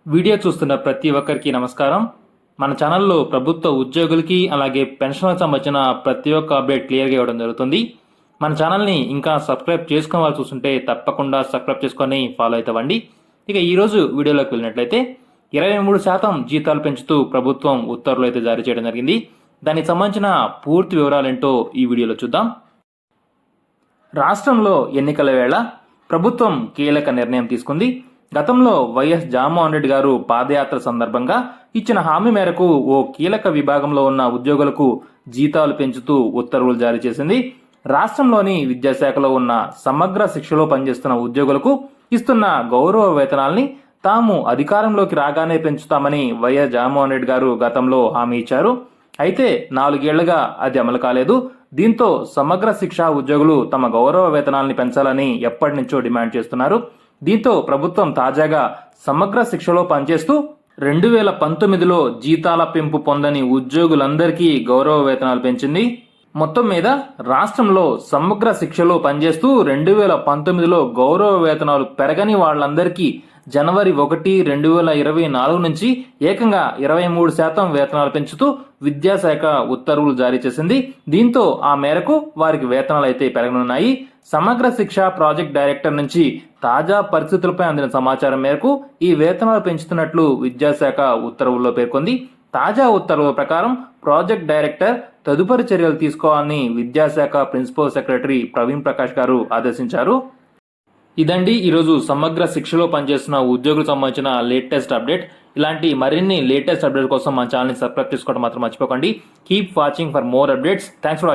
Video చూస్తున్న ప్రతి ఒక్కరికి నమస్కారం. మన ఛానల్లో ప్రభుత్వ ఉద్యోగులకి అలాగే పెన్షన్లకు సంబంధించిన ప్రతి ఒక్క అప్డేట్ క్లియర్గా ఇవ్వడం జరుగుతుంది. మన ఛానల్ని ఇంకా సబ్స్క్రైబ్ చేసుకునే వాళ్ళు చూస్తుంటే తప్పకుండా సబ్స్క్రైబ్ చేసుకొని ఫాలో అవుతామండి. ఇక ఈరోజు వీడియోలోకి వెళ్ళినట్లయితే 23% జీతాలు పెంచుతూ ప్రభుత్వం ఉత్తర్వులు అయితే జారీ చేయడం జరిగింది. దానికి సంబంధించిన పూర్తి వివరాలేంటో ఈ వీడియోలో చూద్దాం. రాష్ట్రంలో ఎన్నికల వేళ ప్రభుత్వం కీలక నిర్ణయం తీసుకుంది. గతంలో వైఎస్ జగన్మోహన్ రెడ్డి గారు పాదయాత్ర సందర్భంగా ఇచ్చిన హామీ మేరకు ఓ కీలక విభాగంలో ఉన్న ఉద్యోగులకు జీతాలు పెంచుతూ ఉత్తర్వులు జారీ చేసింది. రాష్ట్రంలోని విద్యాశాఖలో ఉన్న సమగ్ర శిక్షలో పనిచేస్తున్న ఉద్యోగులకు ఇస్తున్న గౌరవ వేతనాల్ని తాము అధికారంలోకి రాగానే పెంచుతామని వైఎస్ జగన్మోహన్ రెడ్డి గారు గతంలో హామీ ఇచ్చారు. అయితే 4 ఏళ్లుగా అది అమలు కాలేదు. దీంతో సమగ్ర శిక్ష ఉద్యోగులు తమ గౌరవ వేతనాల్ని పెంచాలని ఎప్పటి నుంచో డిమాండ్ చేస్తున్నారు. దీంతో ప్రభుత్వం తాజాగా సమగ్ర శిక్షలో పనిచేస్తూ 2019లో జీతాల పెంపు పొందని ఉద్యోగులందరికీ గౌరవ వేతనాలు పెంచింది. మొత్తం మీద రాష్ట్రంలో సమగ్ర శిక్షలో పనిచేస్తూ 2019లో గౌరవ వేతనాలు పెరగని వాళ్ళందరికీ జనవరి 1, 2024 నుంచి ఏకంగా 23% వేతనాలు పెంచుతూ విద్యాశాఖ ఉత్తర్వులు జారీ చేసింది. దీంతో ఆ మేరకు వారికి వేతనాలు అయితే పెరగనున్నాయి. సమగ్ర శిక్ష ప్రాజెక్ట్ డైరెక్టర్ నుంచి తాజా పరిస్థితులపై అందిన సమాచారం మేరకు ఈ వేతనాలు పెంచుతున్నట్లు విద్యాశాఖ ఉత్తర్వుల్లో పేర్కొంది. తాజా ఉత్తర్వుల ప్రకారం ప్రాజెక్ట్ డైరెక్టర్ తదుపరి చర్యలు తీసుకోవాలని విద్యాశాఖ ప్రిన్సిపల్ సెక్రటరీ ప్రవీణ్ ప్రకాష్ గారు ఆదేశించారు. ఇదండి ఈరోజు సమగ్ర శిక్షలో పనిచేస్తున్న ఉద్యోగులకు సంబంధించిన లేటెస్ట్ అప్డేట్. ఇలాంటి మరిన్ని లేటెస్ట్ అప్డేట్ కోసం మన ఛానల్ని సబ్స్క్రైబ్ చేసుకోవడం మాత్రం మర్చిపోకండి. Keep watching for more updates. Thanks for